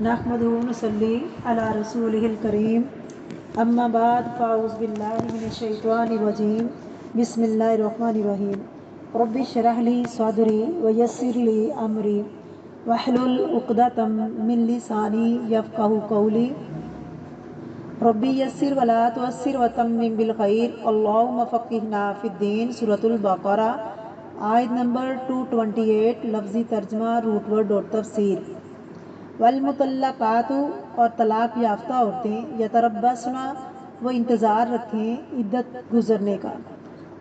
نحمدہ و نصلی علی رسولہ الکریم اما بعد فاعوذ باللہ من الشیطان الرجیم بسم اللہ الرحمن الرحیم رب اشرح لی صدری ویسر لی امری واحلل عقدۃ من لسانی یفقہوا قولی ربی یسر ولا تعسر وتمم بالخیر اللہم فقہنا فی الدین سورۃ البقرہ آیت نمبر 228 لفظی ترجمہ روٹ ورڈ اور تفسیر والمطلقات اور طلاق یافتہ عورتیں یتربصن وہ انتظار رکھیں عدت گزرنے کا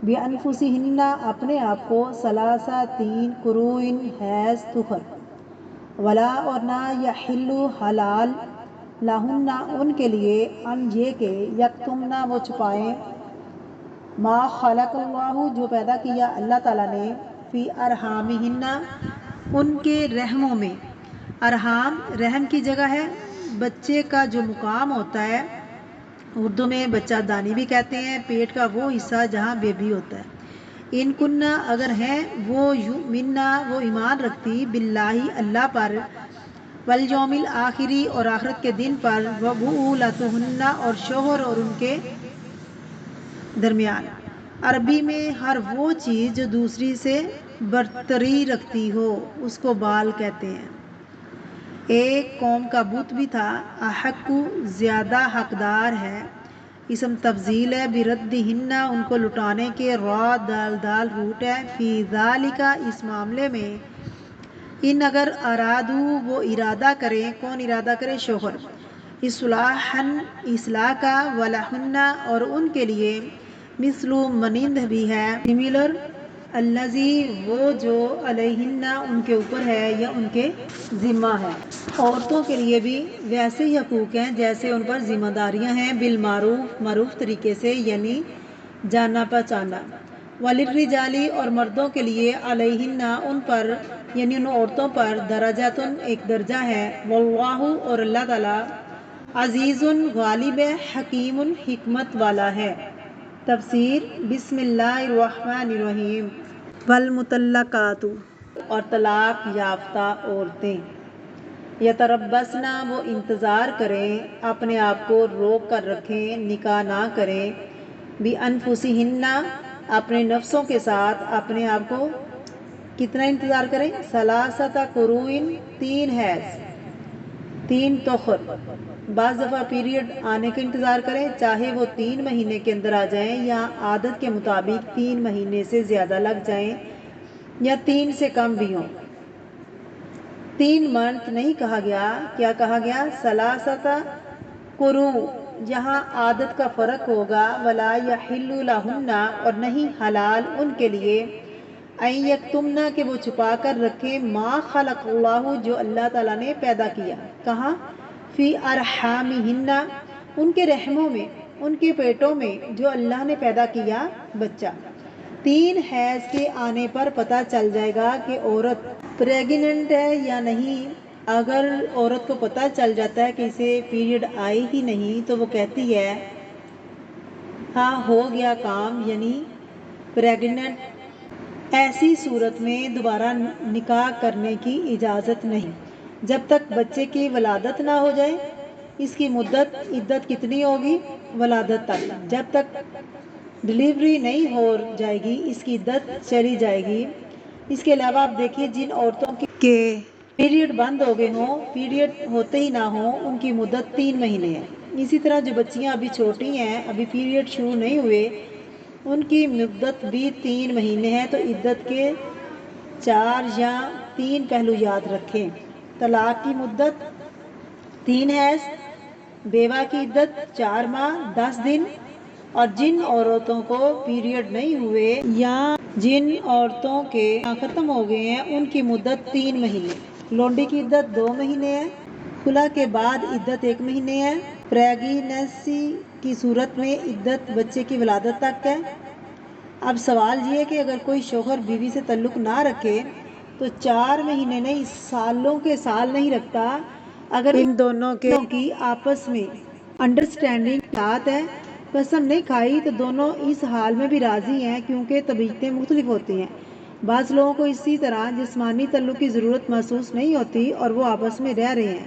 بانفسہن اپنے آپ کو ثلاثہ 3 قروء حیض طہر ولا اور نہ یحل حلال لہن ان کے لیے ان یہ کہ یکتمن وہ چھپائیں ما خلق اللہ جو پیدا کیا اللہ تعالیٰ نے فی ارحامہن ان کے رحموں میں۔ ارحام رحم کی جگہ ہے، بچے کا جو مقام ہوتا ہے، اردو میں بچہ دانی بھی کہتے ہیں، پیٹ کا وہ حصہ جہاں بیبی ہوتا ہے۔ ان کنہ اگر ہیں وہ یؤمنہ وہ ایمان رکھتی باللہ اللہ پر والیوم الآخری اور آخرت کے دن پر وبعولتہن اور شوہر اور ان کے درمیان۔ عربی میں ہر وہ چیز جو دوسری سے برتری رکھتی ہو اس کو بال کہتے ہیں۔ ایک قوم کا بت بھی تھا، احق زیادہ حقدار ہے، اسم تفضیل ہے، بردہن ان کو لٹانے کے، را دال دال روٹ ہے، فی ذالک اس معاملے میں، ان اگر ارادو وہ ارادہ کریں، کون ارادہ کرے؟ شوہر، اصلاحاً اصلاح کا، ولہن اور ان کے لیے مثل مانند بھی ہے، سملر الذی وہ جو علیہن ان کے اوپر ہے یا ان کے ذمہ ہے۔ عورتوں کے لیے بھی ویسے ہی حقوق ہیں جیسے ان پر ذمہ داریاں ہیں، بالمعروف معروف طریقے سے یعنی جانا پہچانا، وللرجال اور مردوں کے لیے علیہن ان پر یعنی ان عورتوں پر درجات ایک درجہ ہے، واللہ اور اللہ تعالیٰ عزیز غالب ہے، حکیم حکمت والا ہے۔ تفسیر بسم اللہ الرحمن الرحیم والمطلقات اور طلاق یافتہ عورتیں یتربصن وہ انتظار کریں، اپنے آپ کو روک کر رکھیں، نکاح نہ کریں، بانفسہن اپنے نفسوں کے ساتھ، اپنے آپ کو کتنا انتظار کریں؟ ثلاثۃ قروء 3 حیض 3 طہر، بعض دفعہ پیریڈ آنے کا انتظار کریں، چاہے وہ 3 مہینے کے اندر آ جائیں یا عادت کے مطابق 3 مہینے سے زیادہ لگ جائیں یا 3 سے کم بھی ہوں۔ 3 منتھ نہیں کہا گیا، کیا کہا گیا؟ ثلاثۃ قروء، یہاں عادت کا فرق ہوگا، ولا یحل لہن اور نہیں حلال ان کے لیے، ان یکتمن کہ وہ چھپا کر رکھیں، ما خلق اللہ جو اللہ تعالیٰ نے پیدا کیا، کہاں؟ فی ارحامہن ان کے رحموں میں، ان کے پیٹوں میں جو اللہ نے پیدا کیا بچہ۔ 3 حیض کے آنے پر پتہ چل جائے گا کہ عورت پریگننٹ ہے یا نہیں۔ اگر عورت کو پتہ چل جاتا ہے کہ اسے پیریڈ آئی ہی نہیں تو وہ کہتی ہے ہاں ہو گیا کام یعنی پریگننٹ، ایسی صورت میں دوبارہ نکاح کرنے کی اجازت نہیں جب تک بچے کی ولادت نہ ہو جائے۔ اس کی مدت عدت کتنی ہوگی؟ ولادت تک، جب تک ڈلیوری نہیں ہو جائے گی اس کی عدت چلی جائے گی۔ اس کے علاوہ آپ دیکھیے جن عورتوں کے پیریڈ بند ہو گئے ہوں، پیریڈ ہوتے ہی نہ ہوں، ان کی مدت 3 مہینے ہے۔ اسی طرح جو بچیاں ابھی چھوٹی ہیں، ابھی پیریڈ شروع نہیں ہوئے، ان کی مدت بھی 3 مہینے ہے، تو عدت کے 4 یا 3 پہلو یاد رکھیں۔ طلاق کی مدت 3 حیض، بیوہ کی عدت 4 ماہ 10 دن، اور جن عورتوں کو پیریڈ نہیں ہوئے یا جن عورتوں کے ختم ہو گئے ہیں ان کی مدت 3 مہینے۔ لونڈی کی عدت 2 مہینے ہے، خلا کے بعد عدت 1 مہینے ہے، پریگنینسی کی صورت میں عدت بچے کی ولادت تک ہے۔ اب سوال یہ ہے کہ اگر کوئی شوہر بیوی سے تعلق نہ رکھے تو 4 مہینے نہیں، سالوں کے سال نہیں رکھتا، اگر ان دونوں کی آپس میں انڈرسٹینڈنگ ساتھ ہے، قسم نہیں کھائی، تو دونوں اس حال میں بھی راضی ہیں کیونکہ طبیعتیں مختلف ہوتی ہیں۔ بعض لوگوں کو اسی طرح جسمانی تعلق کی ضرورت محسوس نہیں ہوتی اور وہ آپس میں رہ رہے ہیں،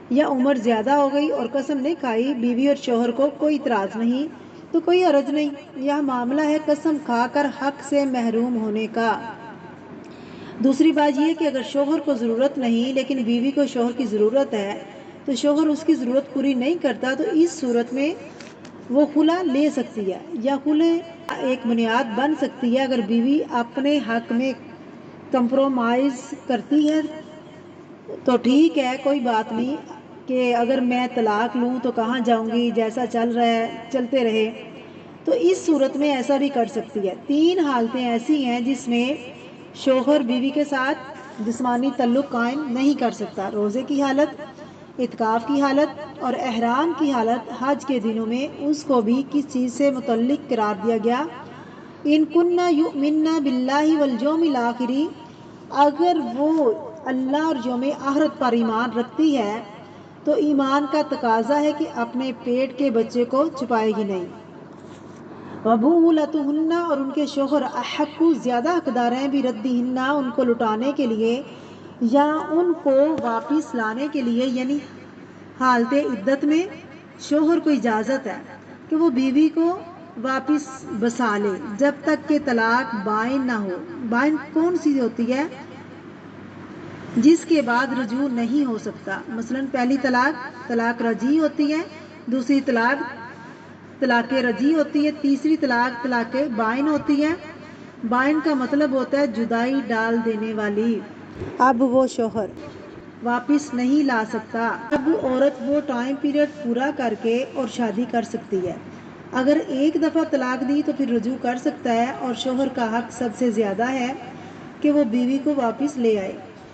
یا عمر زیادہ ہو گئی اور قسم نہیں کھائی، بیوی اور شوہر کو کوئی اعتراض نہیں تو کوئی حرج نہیں۔ یہ معاملہ ہے قسم کھا کر حق سے محروم ہونے کا۔ دوسری بات یہ کہ اگر شوہر کو ضرورت نہیں لیکن بیوی کو شوہر کی ضرورت ہے تو شوہر اس کی ضرورت پوری نہیں کرتا تو اس صورت میں وہ خلا لے سکتی ہے یا خلع ایک بنیاد بن سکتی ہے۔ اگر بیوی اپنے حق میں کمپرومائز کرتی ہے تو ٹھیک ہے، کوئی بات نہیں کہ اگر میں طلاق لوں تو کہاں جاؤں گی، جیسا چل رہا ہے چلتے رہے، تو اس صورت میں ایسا بھی کر سکتی ہے۔ 3 حالتیں ایسی ہیں جس میں شوہر بیوی کے ساتھ جسمانی تعلق قائم نہیں کر سکتا: روزے کی حالت، اعتکاف کی حالت اور احرام کی حالت۔ حج کے دنوں میں اس کو بھی کس چیز سے متعلق قرار دیا گیا؟ ان کننا یؤمننا باللہ والیوم الآخر، اگر وہ اللہ اور یوم آخرت پر ایمان رکھتی ہے تو ایمان کا تقاضا ہے کہ اپنے پیٹ کے بچے کو چھپائے گی نہیں۔ وبعولتہن، اور ان کے شوہر احق، زیادہ حقدار ہیں، بردہن، ان کو لٹانے کے لیے یا ان کو واپس لانے کے لیے، یعنی حالت عدت میں شوہر کو اجازت ہے کہ وہ بیوی کو واپس بسا لے جب تک کہ طلاق بائن نہ ہو۔ بائن کون سی ہوتی ہے؟ جس کے بعد رجوع نہیں ہو سکتا۔ مثلا پہلی طلاق طلاق رجعی ہوتی ہے، دوسری طلاق طلاق رجعی ہوتی ہے، تیسری طلاق طلاق بائن ہوتی ہے۔ بائن کا مطلب ہوتا ہے جدائی ڈال دینے والی۔ اب وہ شوہر واپس نہیں لا سکتا۔ اب عورت وہ ٹائم پیریڈ پورا کر کے اور شادی کر سکتی ہے۔ اگر ایک دفعہ طلاق دی تو پھر رجوع کر سکتا ہے اور شوہر کا حق سب سے زیادہ ہے کہ وہ بیوی کو واپس لے آئے۔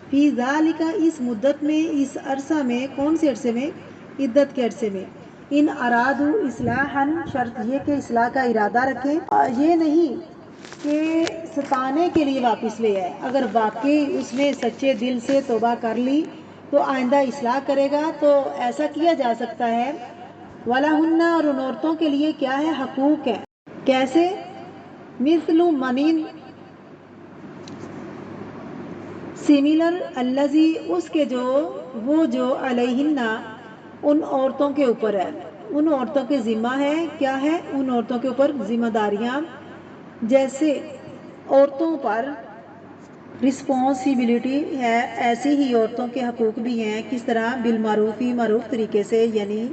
فی ذالک، اس مدت میں، اس عرصہ میں، کون سے عرصے میں؟ عدت کے عرصے میں۔ ان ارادو اصلاحا، شرط یہ کہ اصلاح کا ارادہ رکھیں، یہ نہیں کہ ستانے کے لیے واپس لے آئے۔ اگر واقعی اس نے سچے دل سے توبہ کر لی تو آئندہ اصلاح کرے گا تو ایسا کیا جا سکتا ہے۔ وَلَهُنَّ، اور ان عورتوں کے لیے کیا ہے؟ حقوق ہے۔ کیسے؟ مثل منین، سملر الذی، اس کے جو، وہ جو، علیہن، ان عورتوں کے اوپر ہے، ان عورتوں کے ذمہ ہے، کیا ہے؟ ان عورتوں کے اوپر ذمہ داریاں، جیسے عورتوں پر رسپانسبلٹی ہے ایسی ہی عورتوں کے حقوق بھی ہیں۔ کس طرح؟ بالمعروف، معروف طریقے سے، یعنی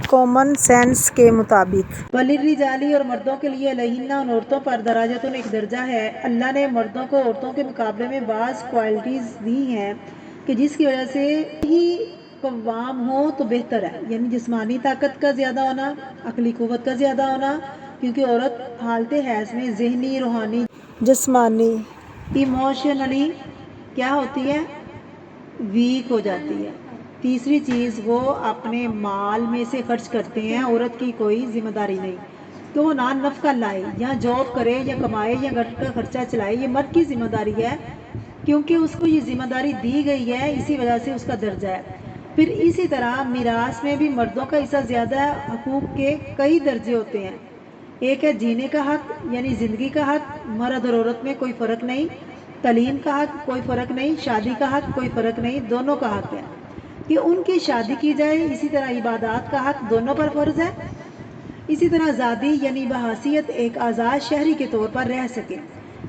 کامن سینس کے مطابق۔ وللرجال، اور مردوں کے لیے، علیہن، ان عورتوں پر، درجۃ، ایک درجہ ہے۔ اللہ نے مردوں کو عورتوں کے مقابلے میں بعض کوالٹیز دی ہیں کہ جس کی وجہ سے ہی قوام ہو تو بہتر ہے، یعنی جسمانی طاقت کا زیادہ ہونا، عقلی قوت کا زیادہ ہونا، کیونکہ عورت حالت حیض میں ذہنی، روحانی، جسمانی، ایموشنلی کیا ہوتی ہے؟ ویک ہو جاتی ہے۔ تیسری چیز، وہ اپنے مال میں سے خرچ کرتے ہیں، عورت کی کوئی ذمہ داری نہیں کہ وہ نہ نفقہ لائے یا جاب کرے یا کمائے یا گھر کا خرچہ چلائے، یہ مرد کی ذمہ داری ہے کیونکہ اس کو یہ ذمہ داری دی گئی ہے، اسی وجہ سے اس کا درجہ ہے۔ پھر اسی طرح میراث میں بھی مردوں کا حصہ زیادہ ہے۔ حقوق کے کئی درجے ہوتے ہیں۔ ایک ہے جینے کا حق، یعنی زندگی کا حق، مرد اور عورت میں کوئی فرق نہیں۔ تعلیم کا حق، کوئی فرق نہیں۔ شادی کا حق، کوئی فرق نہیں، دونوں کا حق ہے کہ ان کی شادی کی جائے۔ اسی طرح عبادات کا حق دونوں پر فرض ہے۔ اسی طرح آزادی، یعنی بحیثیت ایک آزاد شہری کے طور پر رہ سکے،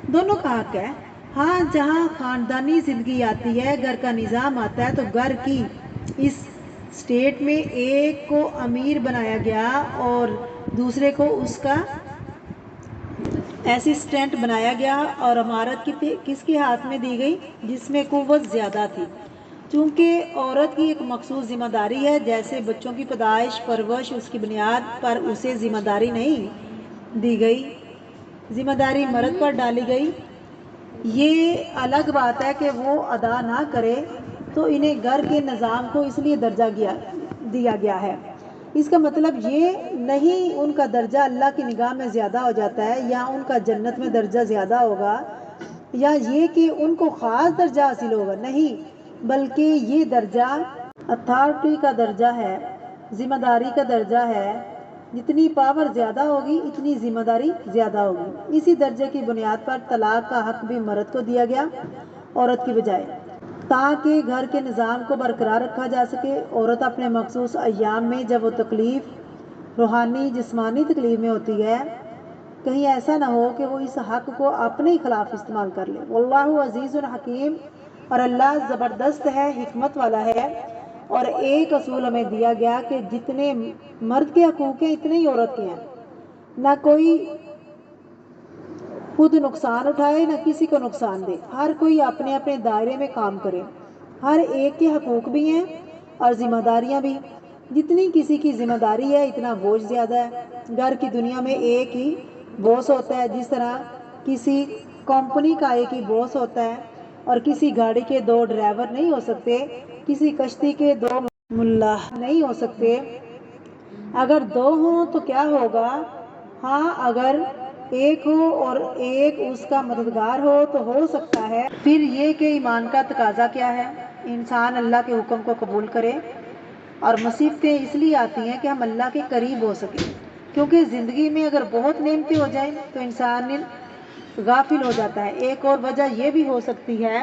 دونوں کا حق ہے۔ ہاں، جہاں خاندانی زندگی آتی ہے، گھر کا نظام آتا ہے، تو گھر کی اس اسٹیٹ میں ایک کو امیر بنایا گیا اور دوسرے کو اس کا اسسٹنٹ بنایا گیا اور امارت کس کے ہاتھ میں دی گئی؟ جس میں قوت زیادہ تھی۔ چونکہ عورت کی ایک مخصوص ذمہ داری ہے، جیسے بچوں کی پیدائش، پرورش، اس کی بنیاد پر اسے ذمہ داری نہیں دی گئی، ذمہ داری مرد پر ڈالی گئی۔ یہ الگ بات ہے کہ وہ ادا نہ کرے تو انہیں گھر کے نظام کو اس لیے درجہ دیا گیا ہے۔ اس کا مطلب یہ نہیں ان کا درجہ اللہ کی نگاہ میں زیادہ ہو جاتا ہے یا ان کا جنت میں درجہ زیادہ ہوگا یا یہ کہ ان کو خاص درجہ حاصل ہوگا، نہیں، بلکہ یہ درجہ اتھارٹی کا درجہ ہے، ذمہ داری کا درجہ ہے۔ جتنی پاور زیادہ ہوگی اتنی ذمہ داری زیادہ ہوگی۔ اسی درجے کی بنیاد پر طلاق کا حق بھی مرد کو دیا گیا، عورت کی بجائے۔ تاکہ گھر کے نظام کو برقرار رکھا جا سکے۔ عورت اپنے مخصوص ایام میں جب وہ تکلیف روحانی جسمانی تکلیف میں ہوتی ہے، کہیں ایسا نہ ہو کہ وہ اس حق کو اپنے خلاف استعمال کر لے۔ واللہ عزیز حکیم، اور اللہ زبردست ہے، حکمت والا ہے۔ اور ایک اصول ہمیں دیا گیا کہ جتنے مرد کے حقوق ہیں اتنے ہی عورت کے ہیں۔ نہ کوئی خود نقصان اٹھائے نہ کسی کو نقصان دے، ہر کوئی اپنے اپنے دائرے میں کام کرے۔ ہر ایک کے حقوق بھی ہیں اور ذمہ داریاں بھی۔ جتنی کسی کی ذمہ داری ہے اتنا بوجھ زیادہ ہے۔ گھر کی دنیا میں ایک ہی باس ہوتا ہے، جس طرح کسی کمپنی کا ایک ہی باس ہوتا ہے، اور کسی گاڑی کے دو ڈرائیور نہیں ہو سکتے، کسی کشتی کے دو ملاح نہیں ہو سکتے۔ اگر دو ہوں تو کیا ہوگا؟ ہاں، اگر ایک ہو اور ایک اس کا مددگار ہو تو ہو سکتا ہے۔ پھر یہ کہ ایمان کا تقاضا کیا ہے؟ انسان اللہ کے حکم کو قبول کرے، اور مصیبتیں اس لیے آتی ہیں کہ ہم اللہ کے قریب ہو سکیں، کیونکہ زندگی میں اگر بہت نعمتیں ہو جائیں تو انسان غافل ہو جاتا ہے۔ ایک اور وجہ یہ بھی ہو سکتی ہے،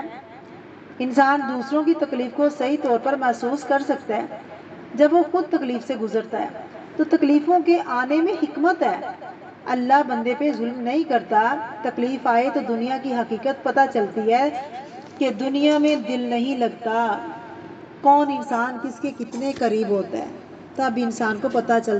انسان دوسروں کی تکلیف کو صحیح طور پر محسوس کر سکتا ہے جب وہ خود تکلیف سے گزرتا ہے، تو تکلیفوں کے آنے میں حکمت ہے۔ اللہ بندے پہ ظلم نہیں کرتا۔ تکلیف آئے تو دنیا کی حقیقت پتہ چلتی ہے کہ دنیا میں دل نہیں لگتا، کون انسان کس کے کتنے قریب ہوتا ہے، تب انسان کو پتہ چلتا ہے۔